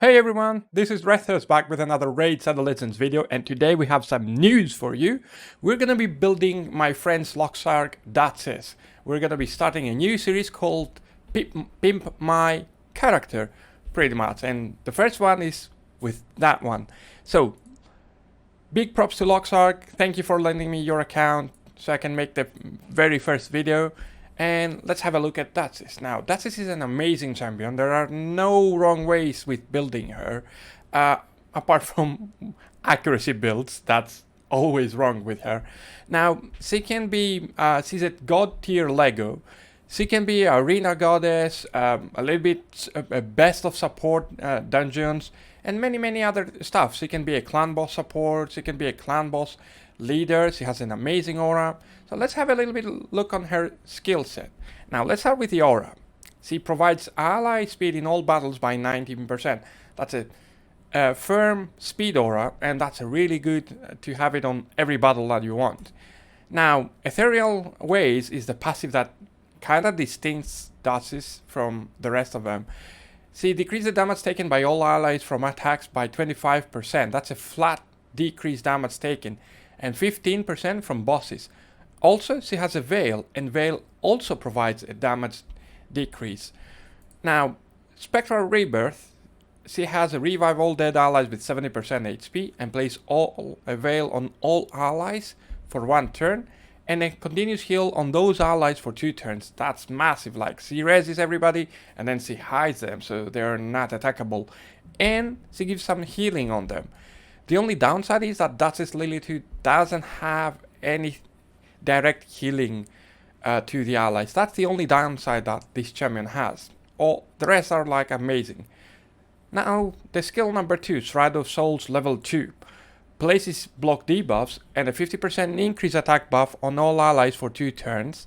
Hey everyone, this is Rethos back with another Raids and Legends video, and today we have some news for you. We're gonna be building my friend's Lockshark Duchess. We're gonna be starting a new series called Pimp My Character, pretty much, and the first one is with that one. So, big props to Lockshark, thank you for lending me your account so I can make the very first video. And let's have a look at Duchess. Now, Duchess is an amazing champion. There are no wrong ways with building her. Apart from accuracy builds, that's always wrong with her. Now, she can be, she's a god tier Lego. She can be arena goddess, a little bit best of support dungeons, and many other stuff. She can be a clan boss support, she can be a clan boss leader, she has an amazing aura. So let's have a little bit look on her skill set. Now let's start with the aura. She provides ally speed in all battles by 19%. That's a firm speed aura, and that's a really good to have it on every battle that you want. Now, Ethereal Ways is the passive that kind of distincts Duchess from the rest of them. She decreases the damage taken by all allies from attacks by 25%. That's a flat decrease damage taken, and 15% from bosses. Also, she has a Veil, and Veil also provides a damage decrease. Now, Spectral Rebirth, she has a revive all dead allies with 70% HP and place a Veil on all allies for 1 turn, and a continuous heal on those allies for 2 turns. That's massive, like she reses everybody and then she hides them so they're not attackable, and she gives some healing on them. The only downside is that Duchess Lily 2 doesn't have any direct healing to the allies. That's the only downside that this champion has. All the rest are like amazing. Now the skill number 2, Shrine of Souls level 2, places block debuffs and a 50% increase attack buff on all allies for 2 turns.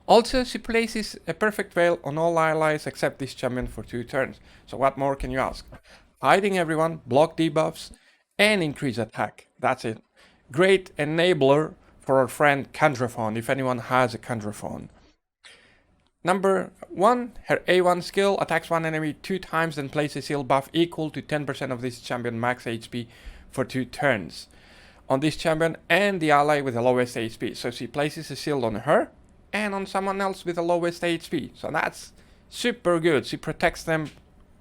Also, she places a perfect veil on all allies except this champion for 2 turns. So what more can you ask? Hiding everyone, block debuffs, and increase attack. That's it. Great enabler for our friend Candraphone, if anyone has a Candraphone. Number 1, her A1 skill attacks one enemy 2 times and places heal buff equal to 10% of this champion max HP for 2 turns on this champion and the ally with the lowest HP. So she places a shield on her and on someone else with the lowest HP. So that's super good. She protects them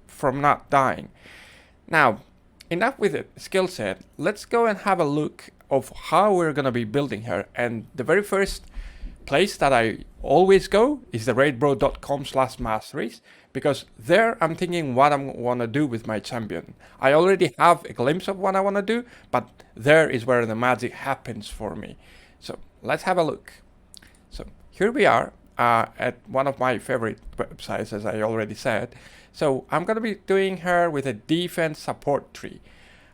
from not dying. Now, enough with the skill set. Let's go and have a look of how we're gonna be building her. And the very first place that I always go is the raidbro.com/masteries, because there I'm thinking what I want to do with my champion. I already have a glimpse of what I want to do, but there is where the magic happens for me. So let's have a look. So here we are at one of my favorite websites, as I already said. So I'm going to be doing her with a defense support tree.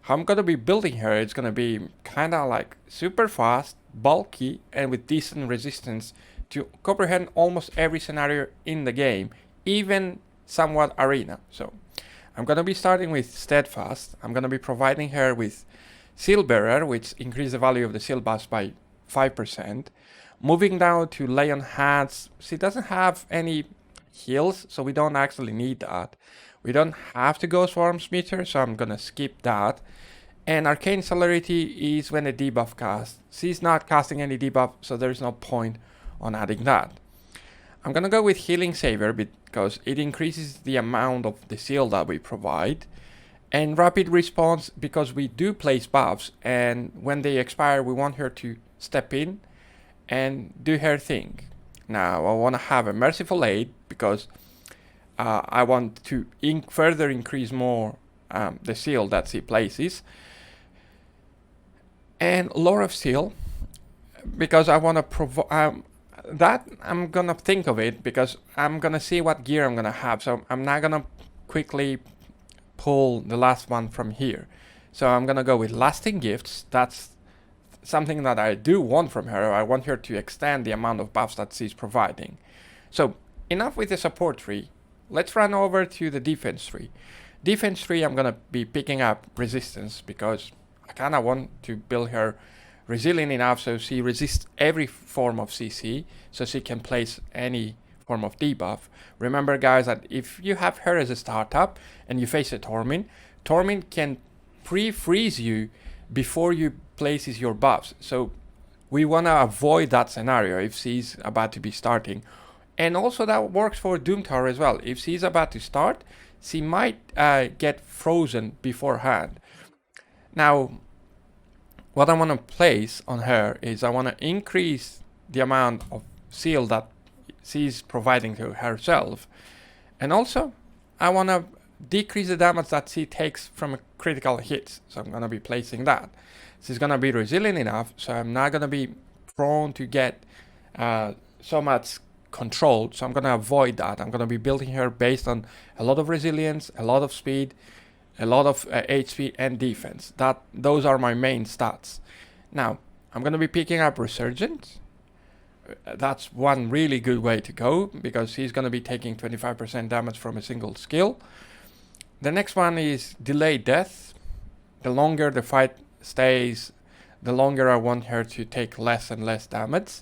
How I'm going to be building her, it's going to be kind of like super fast, bulky, and with decent resistance to comprehend almost every scenario in the game, even somewhat arena. So I'm going to be starting with Steadfast. I'm going to be providing her with Seal Bearer, which increases the value of the seal buffs by 5%. Moving down to Lay on Hands. She doesn't have any heals, so we don't actually need that. We don't have to go Swarms meter, so I'm gonna skip that. And Arcane Celerity is when a debuff casts. She's not casting any debuff, so there's no point on adding that. I'm gonna go with Healing Saver because it increases the amount of the seal that we provide. And Rapid Response because we do place buffs, and when they expire we want her to step in and do her thing. Now I want to have a Merciful Aid because I want to further increase more the seal that she places. And Lore of Steel because I want to provide that. I'm gonna think of it because I'm gonna see what gear I'm gonna have, so I'm not gonna quickly pull the last one from here. So I'm gonna go with Lasting Gifts. That's something that I do want from her. I want her to extend the amount of buffs that she's providing. So enough with the support tree. Let's run over to the defense tree. Defense tree, I'm gonna be picking up resistance because I kinda want to build her resilient enough so she resists every form of CC, so she can place any form of debuff. Remember guys that if you have her as a startup and you face a Tormin, Torment can pre-freeze you before you places your buffs. So we want to avoid that scenario if she's about to be starting. And also that works for Doom Tower as well. If she's about to start, she might get frozen beforehand. Now, what I want to place on her is I want to increase the amount of seal that she's providing to herself. And also, I want to decrease the damage that she takes from critical hits. So I'm going to be placing that. She's going to be resilient enough, so I'm not going to be prone to get so much control. So I'm going to avoid that. I'm going to be building her based on a lot of resilience, a lot of speed, a lot of HP and defense. Those are my main stats. Now, I'm going to be picking up Resurgence. That's one really good way to go, because he's going to be taking 25% damage from a single skill. The next one is Delayed Death. The longer the fight stays, the longer I want her to take less and less damage.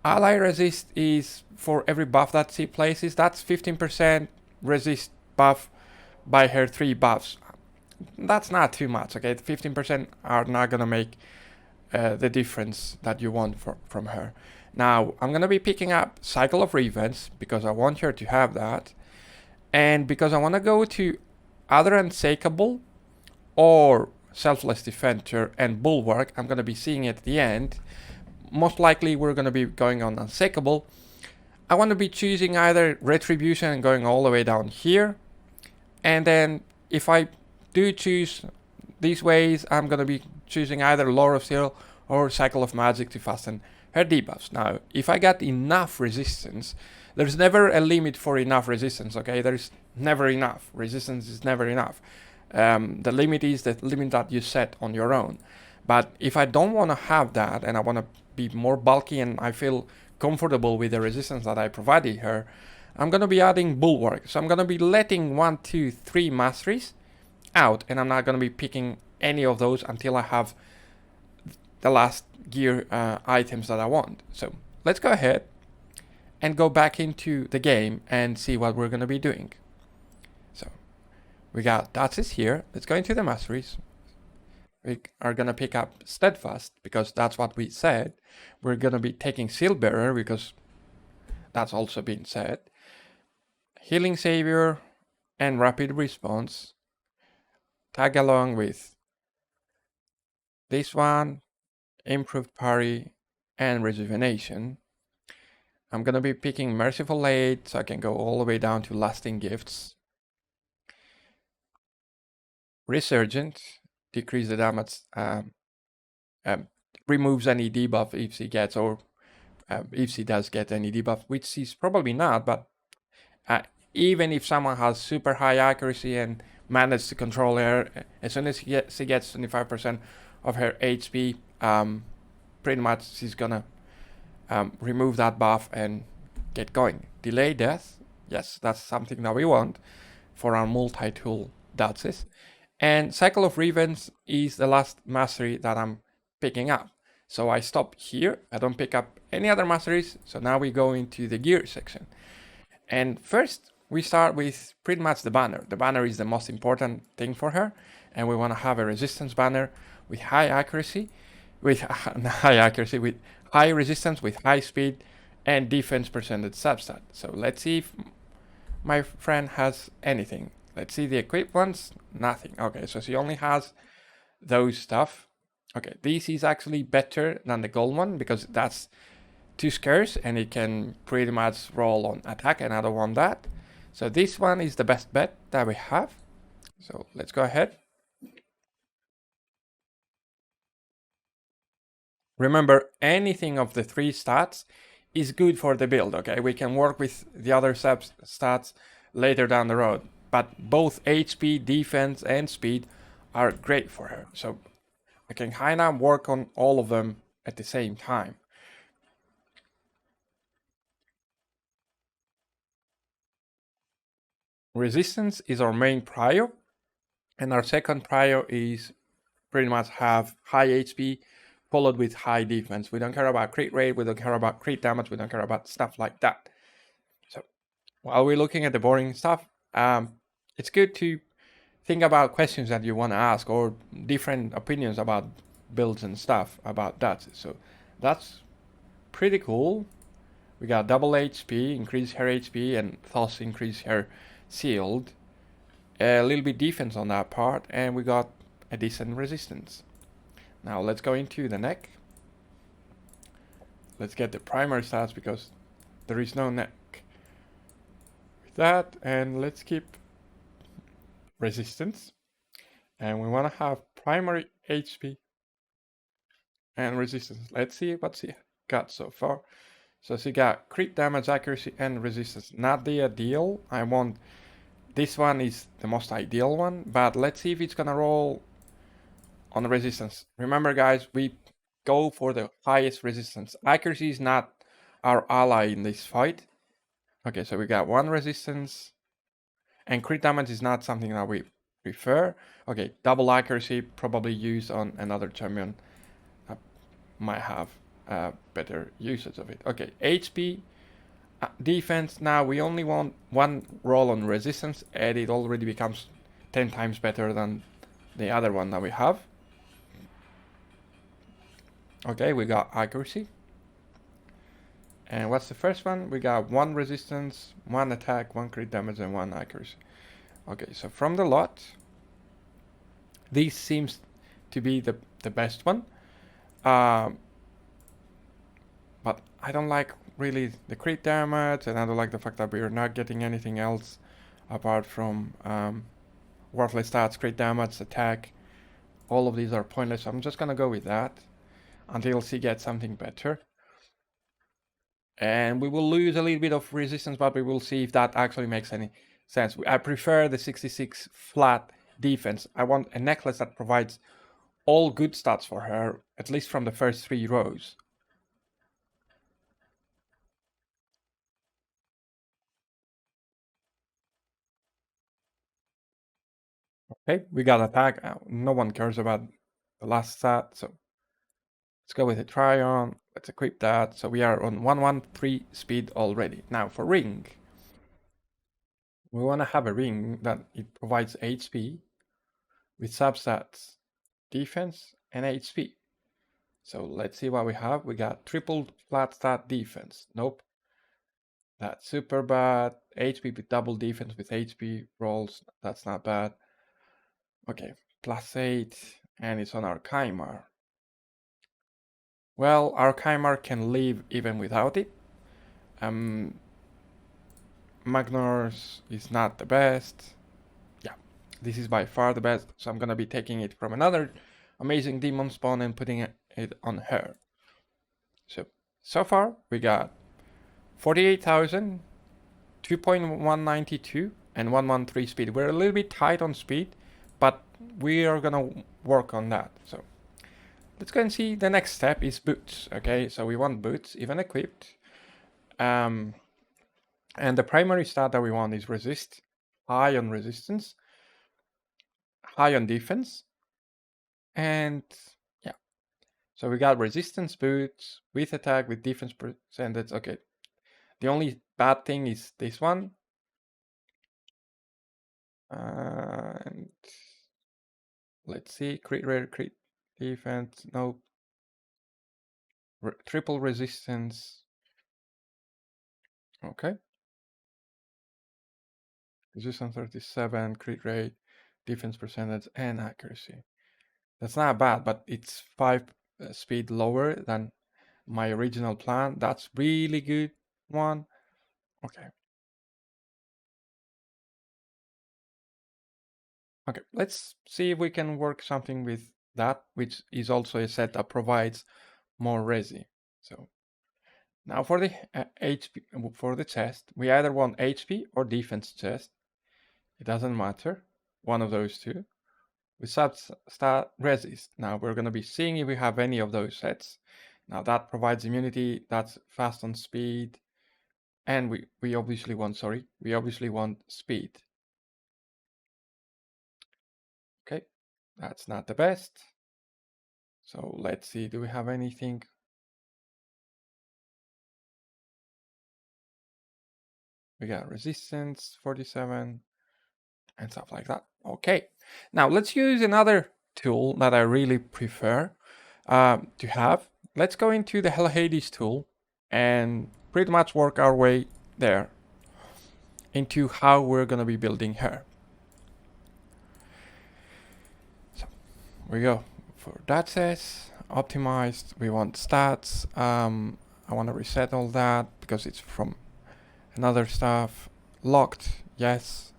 Ally Resist is for every buff that she places. That's 15% resist buff by her 3 buffs. That's not too much, okay? 15% are not gonna make the difference that you want from her. Now, I'm gonna be picking up Cycle of Revenge because I want her to have that, and because I want to go to either Unshakable or Selfless Defender and Bulwark. I'm gonna be seeing it at the end. Most likely we're gonna be going on Unshakable. I want to be choosing either Retribution and going all the way down here, and then if I do choose these ways, I'm going to be choosing either Lore of Steel or Cycle of Magic to fasten her debuffs. Now, if I got enough resistance, there's never a limit for enough resistance, okay? There's never enough. Resistance is never enough. The limit is the limit that you set on your own. But if I don't want to have that and I want to be more bulky and I feel comfortable with the resistance that I provided her, I'm going to be adding Bulwark. So I'm going to be letting 1, 2, 3 Masteries out, and I'm not going to be picking any of those until I have the last gear items that I want. So let's go ahead and go back into the game and see what we're going to be doing. So we got Duchess here. Let's go into the Masteries. We are going to pick up Steadfast because that's what we said. We're going to be taking Sealbearer because that's also been said. Healing Savior and Rapid Response. Tag along with this one, Improved Parry and Rejuvenation. I'm going to be picking Merciful Aid so I can go all the way down to Lasting Gifts. Resurgent, decrease the damage, removes any debuff if she gets, or if she does get any debuff, which she's probably not, but even if someone has super high accuracy and manage to control her, as soon as she gets 25% of her HP, pretty much she's gonna remove that buff and get going. Delay Death, yes, that's something that we want for our multi-tool Duchess. And Cycle of Revenge is the last mastery that I'm picking up. So I stop here, I don't pick up any other masteries, so now we go into the gear section. And first, we start with pretty much the banner. The banner is the most important thing for her, and we want to have a resistance banner with high accuracy, with high resistance, with high speed, and defense percentage substat. So let's see if my friend has anything. Let's see the equipped ones. Nothing. Okay, so she only has those stuff. Okay, this is actually better than the gold one because that's too scarce and it can pretty much roll on attack, and I don't want that. So this one is the best bet that we have. So let's go ahead. Remember, anything of the 3 stats is good for the build, okay? We can work with the other stats later down the road, but both HP, defense, and speed are great for her. So I can kind of work on all of them at the same time. Resistance is our main prio, and our second prio is pretty much have high HP followed with high defense. We don't care about crit rate, we don't care about crit damage, we don't care about stuff like that. So while we're looking at the boring stuff, it's good to think about questions that you want to ask or different opinions about builds and stuff about that. So that's pretty cool. We got double HP, increase her HP, and thus increase her shield. A little bit defense on that part, and we got a decent resistance. Now let's go into the neck. Let's get the primary stats because there is no neck with that, and let's keep resistance. And we want to have primary HP and resistance. Let's see what she got so far. So she got crit damage, accuracy, and resistance. Not the ideal. I want this one is the most ideal one, but let's see if it's gonna roll on resistance. Remember, guys, we go for the highest resistance. Accuracy is not our ally in this fight. Okay, so we got one resistance, and crit damage is not something that we prefer. Okay, double accuracy probably used on another champion might have better usage of it. Okay, HP, defense. Now we only want one roll on resistance, and it already becomes 10 times better than the other one that we have. Okay, we got accuracy. And what's the first one? We got one resistance, one attack, one crit damage, and one accuracy. Okay, so from the lot, this seems to be the best one. But I don't like really the crit damage, and I don't like the fact that we are not getting anything else apart from worthless stats, crit damage, attack. All of these are pointless. So I'm just gonna go with that until she gets something better. And we will lose a little bit of resistance, but we will see if that actually makes any sense. I prefer the 66 flat defense. I want a necklace that provides all good stats for her, at least from the first 3 rows. Okay, we got attack. No one cares about the last stat, so let's go with a try-on. Let's equip that. So we are on 113 speed already. Now for ring. We want to have a ring that it provides HP with substats, defense, and HP. So let's see what we have. We got triple flat stat defense. Nope. That's super bad. HP with double defense with HP rolls. That's not bad. Okay, +8, and it's on our Chimar. Well, our Chimar can live even without it. Magnus is not the best. Yeah, this is by far the best. So I'm gonna be taking it from another amazing demon spawn and putting it on her. So far we got 48,000, 2.192, and 113 speed. We're a little bit tight on speed, but we are gonna work on that. So let's go and see. The next step is boots. Okay, so we want boots, even equipped. And the primary stat that we want is resist, high on resistance, high on defense, and yeah. So we got resistance boots with attack, with defense percentage. Okay. The only bad thing is this one. And let's see, crit rate, crit defense, no. Triple resistance. Okay. Resistance 37, crit rate, defense percentage, and accuracy. That's not bad, but it's 5 speed lower than my original plan. That's really good one. Okay. Okay, let's see if we can work something with that, which is also a set that provides more resi. So now for the HP, for the chest, we either want HP or defense chest. It doesn't matter, one of those two. We start resist. Now we're going to be seeing if we have any of those sets. Now that provides immunity, that's fast on speed, and we obviously want, we obviously want speed. Okay, that's not the best. So let's see, do we have anything? We got resistance 47 and stuff like that. Okay, now let's use another tool that I really prefer to have. Let's go into the Hello Hades tool and pretty much work our way there into how we're gonna be building her. So we go for Duchess, optimized. We want stats. I want to reset all that because it's from another stuff. Locked, yes,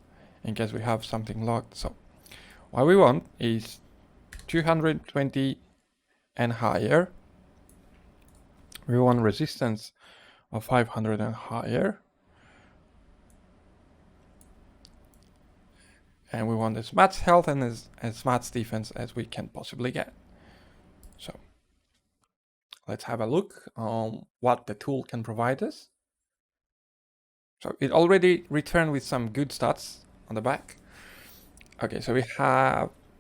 in case we have something locked. So what we want is 220 and higher. We want resistance of 500 and higher. And we want as much health and as much defense as we can possibly get. So let's have a look on what the tool can provide us. So it already returned with some good stats on the back. Okay, so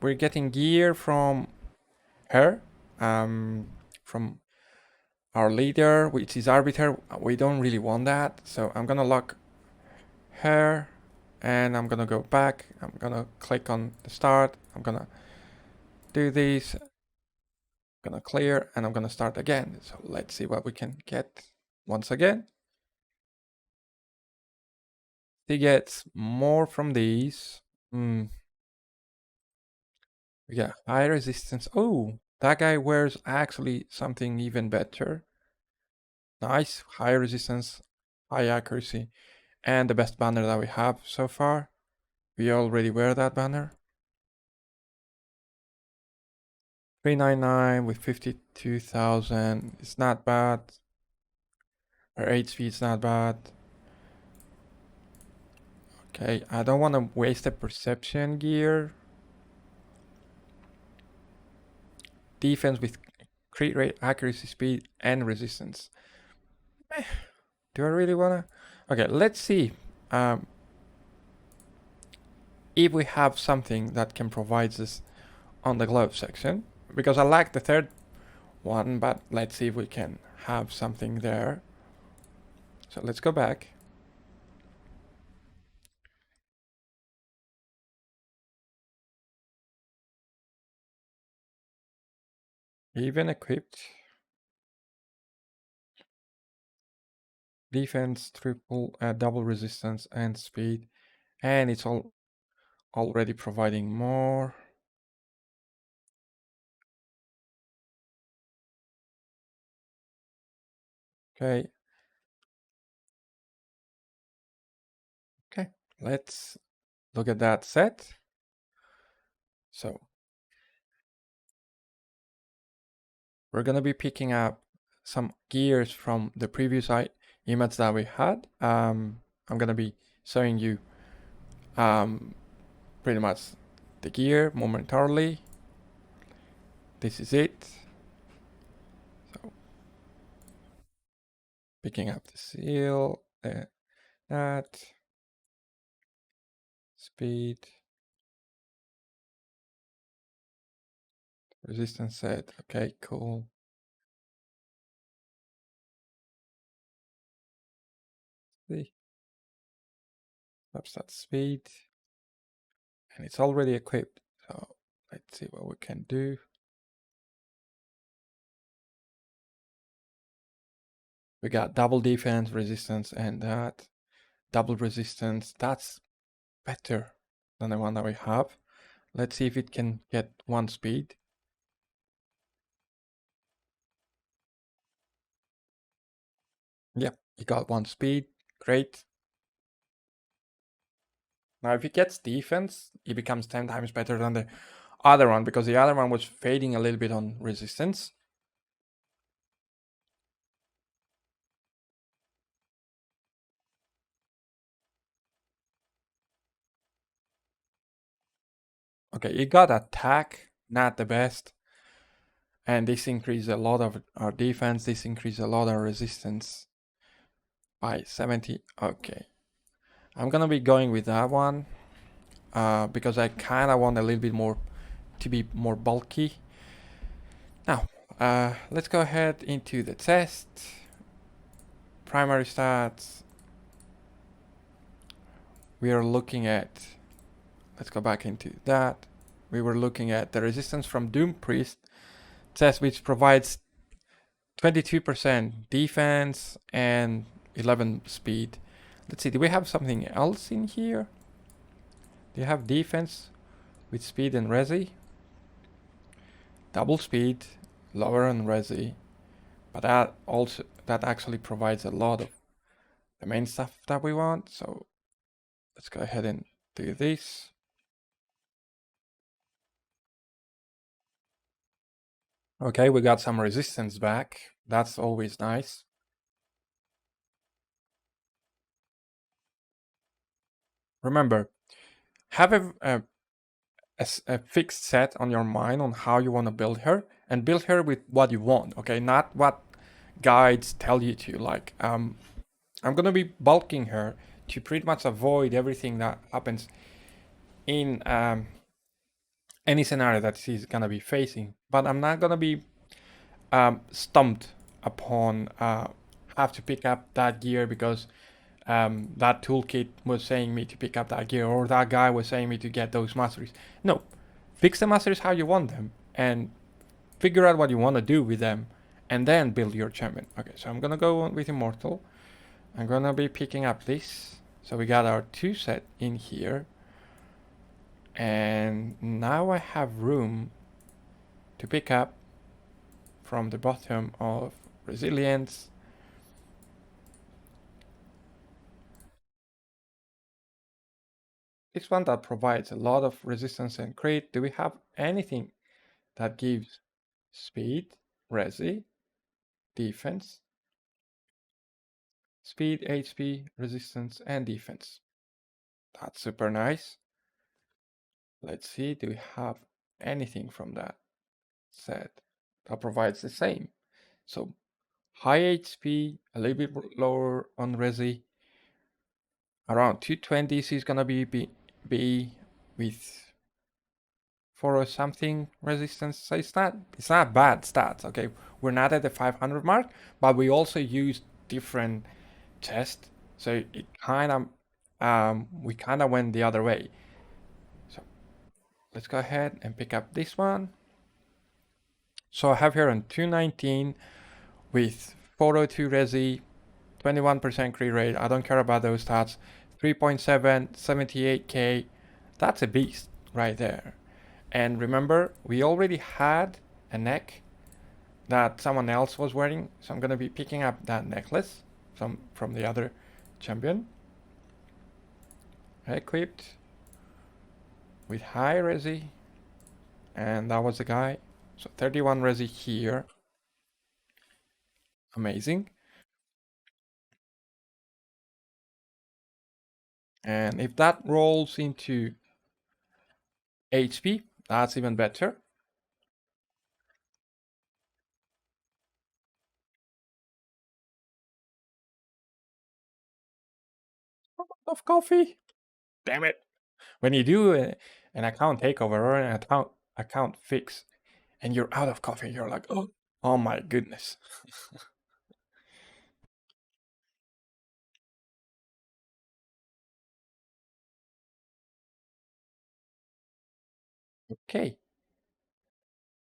we're getting gear from her, from our leader, which is Arbiter. We don't really want that, so I'm gonna lock her, and I'm gonna go back. I'm gonna click on the start. I'm gonna do this. I'm gonna clear, and I'm gonna start again. So let's see what we can get once again. He gets more from these. We got high resistance. Oh, that guy wears actually something even better. Nice, high resistance, high accuracy, and the best banner that we have so far. We already wear that banner. 399 with 52,000. It's not bad. Our HP is not bad. Okay, I don't want to waste the perception gear. Defense with crit rate, accuracy, speed, and resistance. Do I really want to? Okay, let's see if we have something that can provide us on the glove section. Because I like the third one, but let's see if we can have something there. So let's go back. Even equipped. Defense, triple, double resistance and speed. And it's already providing more. Okay. Okay, let's look at that set. So we're gonna be picking up some gears from the previous image that we had. I'm gonna be showing you pretty much the gear momentarily. This is it. So picking up the seal, that speed, resistance set. Okay, cool. See, that speed, and it's already equipped. So let's see what we can do. We got double defense, resistance, and that double resistance. That's better than the one that we have. Let's see if it can get one speed. Yep, it got one speed. Great. Now, if it gets defense, it becomes 10 times better than the other one, because the other one was fading a little bit on resistance. Okay, it got attack, not the best. And this increased a lot of our defense. This increased a lot of resistance by 70. Okay. I'm gonna be going with that one because I kind of want a little bit more to be more bulky. Now, let's go ahead into the test. Primary stats. We are looking at, let's go back into that. We were looking at the resistance from Doom Priest test, which provides 22% defense and 11 speed. Let's see, do we have something else in here? Do you have defense with speed and resi? Double speed, lower on resi, but that actually provides a lot of the main stuff that we want. So let's go ahead and do this. Okay, we got some resistance back. That's always nice. Remember, have a fixed set on your mind on how you want to build her, and build her with what you want, okay? Not what guides tell you to. Like, I'm gonna be bulking her to pretty much avoid everything that happens in any scenario that she's gonna be facing. But I'm not gonna be stumped upon have to pick up that gear because that toolkit was saying me to pick up that gear, or that guy was saying me to get those masteries. No, fix the masteries how you want them and figure out what you want to do with them and then build your champion. Okay, so I'm gonna go with Immortal. I'm gonna be picking up this. So we got our 2 set in here. And now I have room to pick up from the bottom of Resilience. This one that provides a lot of resistance and crit. Do we have anything that gives speed, resi, defense, speed, HP, resistance, and defense? That's super nice. Let's see, do we have anything from that set that provides the same? So high HP, a little bit lower on resi, around 220 is gonna be with 4 or something resistance. So it's not bad stats. Okay, we're not at the 500 mark, but we also use different tests, so it kind of we kind of went the other way. So let's go ahead and pick up this one. So I have here on 219 with 402 resi, 21% crit rate. I don't care about those stats. 3.7, 78k. That's a beast right there. And remember, we already had a neck that someone else was wearing, so I'm gonna be picking up that necklace from the other champion. Equipped with high resi, and that was the guy. So 31 resi here. Amazing. And if that rolls into HP, that's even better. Of coffee. Damn it. When you do an account takeover or an account fix and you're out of coffee, you're like, oh my goodness. Okay.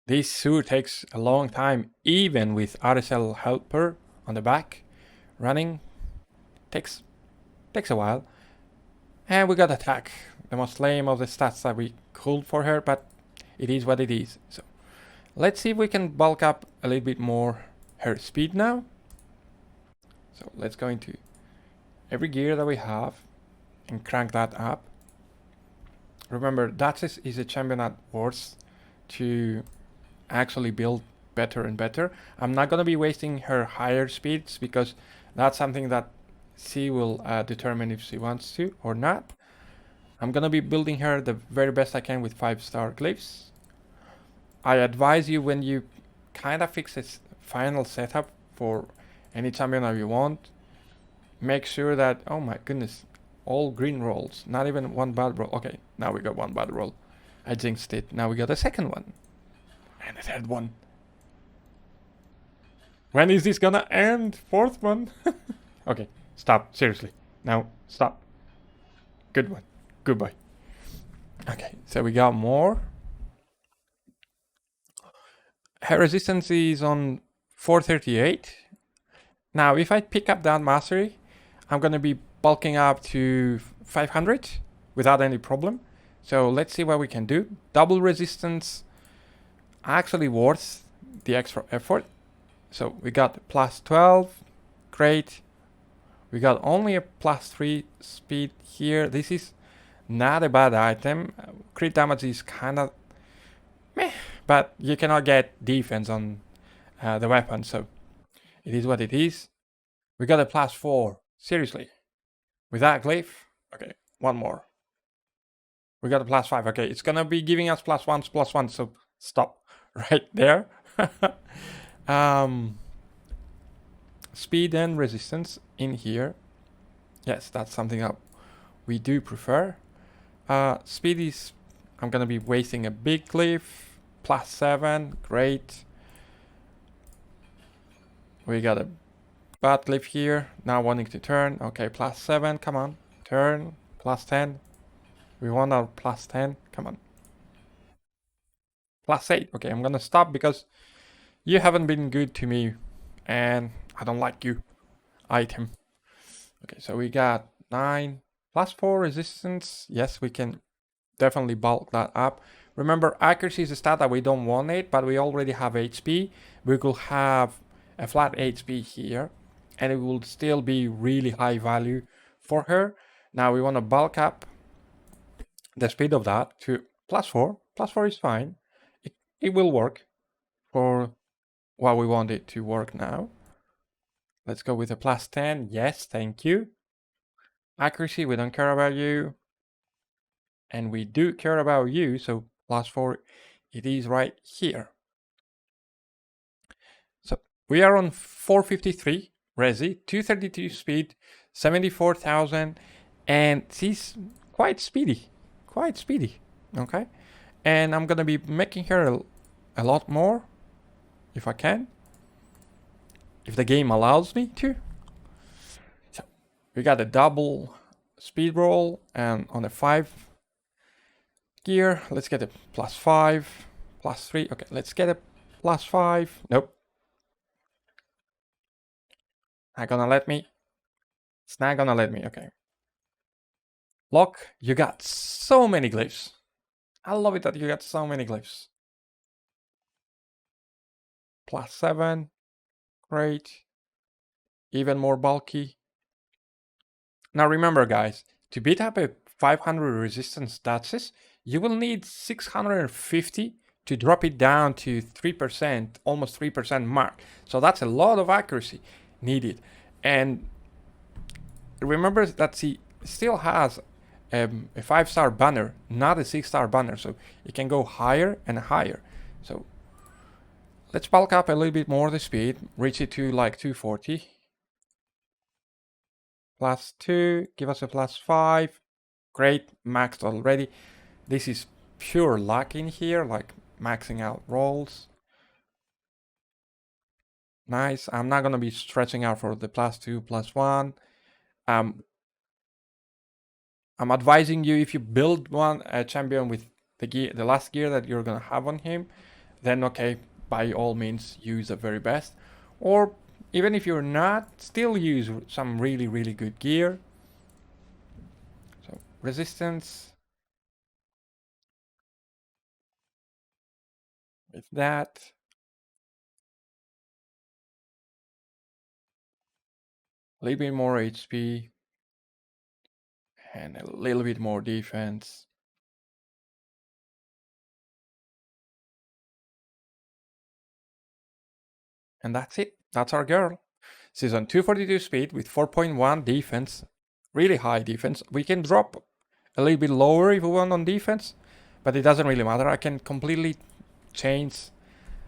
This suit takes a long time, even with RSL helper on the back running. Takes a while. And we got attack. The most lame of the stats that we could for her, but it is what it is. So let's see if we can bulk up a little bit more her speed now. So let's go into every gear that we have and crank that up. Remember, Duchess is a champion that works to actually build better and better. I'm not going to be wasting her higher speeds because that's something that she will determine if she wants to or not. I'm going to be building her the very best I can with 5-star glyphs. I advise you, when you kind of fix this final setup for any champion that you want, make sure that, oh my goodness, all green rolls, not even one bad roll. Okay, now we got one bad roll. I jinxed it. Now we got a second one. And a third one. When is this gonna end? Fourth one? Okay, stop. Seriously. Now, stop. Good one. Goodbye. Okay, so we got more. Her resistance is on 438. Now, if I pick up that mastery, I'm gonna be bulking up to 500 without any problem. So let's see what we can do. Double resistance, actually worth the extra effort. So we got plus 12, great. We got only a plus 3 speed here. This is not a bad item. Crit damage is kind of meh, but you cannot get defense on the weapon, so it is what it is. We got a plus 4. Seriously. With that glyph. Okay, one more. We got a plus 5. Okay, it's gonna be giving us plus 1, so stop right there. Speed and resistance in here. Yes, that's something that we do prefer. Speed is, I'm gonna be wasting a big glyph. Plus 7, great. We got a bad glyph here, now wanting to turn. Okay, plus 7, come on. Turn, plus 10. We want our plus 10, come on. Plus 8, okay, I'm gonna stop because you haven't been good to me and I don't like you. Item. Okay, so we got 9, plus 4 resistance. Yes, we can definitely bulk that up. Remember, accuracy is a stat that we don't want it, but we already have HP. We could have a flat HP here, and it will still be really high value for her. Now we want to bulk up the speed of that to plus 4. Plus 4 is fine. It will work for what we want it to work now. Let's go with a plus 10. Yes, thank you. Accuracy, we don't care about you. And we do care about you, so plus 4, it is right here. So we are on 453 resi, 232 speed, 74,000, and she's quite speedy, okay? And I'm gonna be making her a lot more, if I can, if the game allows me to. So we got a double speed roll, and on a 5 gear, let's get a plus 5, plus 3. Okay, let's get a plus 5. Nope. Not gonna let me. It's not gonna let me. Okay. Lock, you got so many glyphs. I love it that you got so many glyphs. Plus 7. Great. Even more bulky. Now remember, guys, to beat up a 500 resistance Duchess, you will need 650 to drop it down to 3%, almost 3% mark. So that's a lot of accuracy needed. And remember that she still has a 5-star banner, not a 6-star banner. So it can go higher and higher. So let's bulk up a little bit more the speed, reach it to like 240. Plus 2, give us a plus 5. Great, maxed already. This is pure luck in here, like maxing out rolls. Nice. I'm not gonna be stretching out for the plus 2, plus 1. I'm advising you, if you build a champion with the last gear that you're gonna have on him, then okay, by all means use the very best. Or even if you're not, still use some really, really good gear. So resistance. With that. A little bit more HP. And a little bit more defense. And that's it. That's our girl. She's on 242 speed with 4.1 defense. Really high defense. We can drop a little bit lower if we want on defense, but it doesn't really matter. I can completely change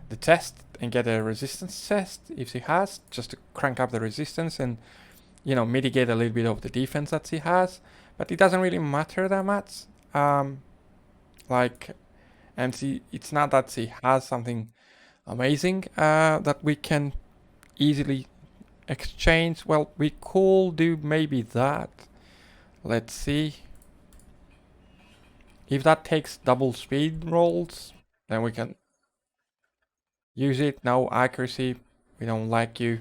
the test and get a resistance test if she has, just to crank up the resistance and, you know, mitigate a little bit of the defense that she has. But it doesn't really matter that much. It's not that she has something amazing that we can easily exchange. Well, we could do maybe that. Let's see. If that takes double speed rolls, then we can use it. No accuracy. We don't like you.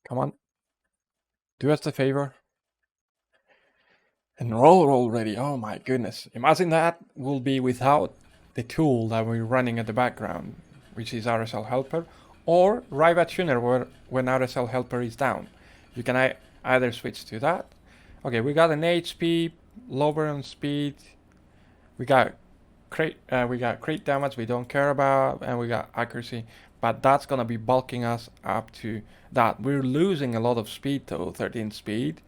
Come on. Do us the favor. And roll already. Oh my goodness. Imagine that will be without the tool that we're running at the background, which is RSL Helper, or Riva Tuner where, when RSL Helper is down. You can either switch to that. Okay, we got an HP, lower on speed. We got crit damage we don't care about, and we got accuracy. But that's gonna be bulking us up to that. We're losing a lot of speed though, 13 speed.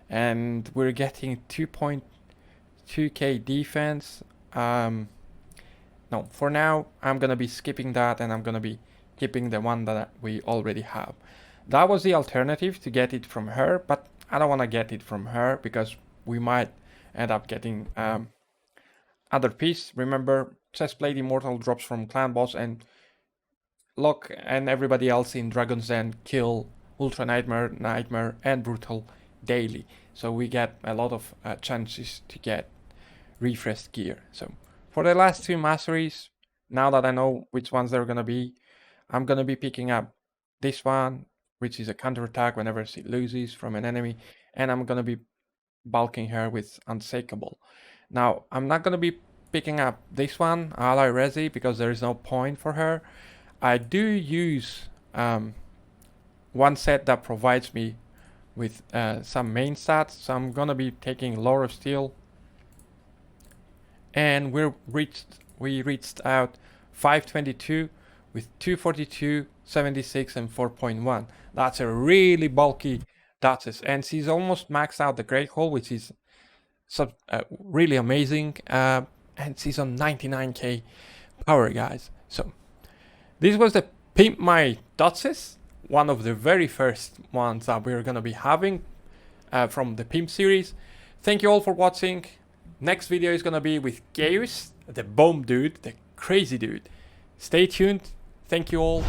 And we're getting 2.2k defense. No, for now I'm gonna be skipping that, and I'm gonna be keeping the one that we already have. That was the alternative to get it from her, but I don't want to get it from her because we might end up getting other piece. Remember, Chestplate Immortal drops from Clan Boss, and Locke and everybody else in Dragon's Den kill Ultra Nightmare, Nightmare, and Brutal daily. So we get a lot of chances to get refreshed gear. So for the last two masteries, now that I know which ones they're gonna be, I'm gonna be picking up this one, which is a counterattack whenever she loses from an enemy, and I'm gonna be bulking her with Unshakable. Now I'm not gonna be picking up this one, Ally Resi, because there is no point for her. I do use one set that provides me with some main stats, so I'm gonna be taking Lore of Steel, and we reached out 522 with 242, 76, and 4.1. That's a really bulky Duchess, and she's almost maxed out the Great Hole, which is really amazing, and she's on 99k power, guys. So this was the Pimp My Duchess, one of the very first ones that we're gonna be having from the Pimp series. Thank you all for watching. Next video is gonna be with Chaos, the bomb dude, the crazy dude. Stay tuned. Thank you all.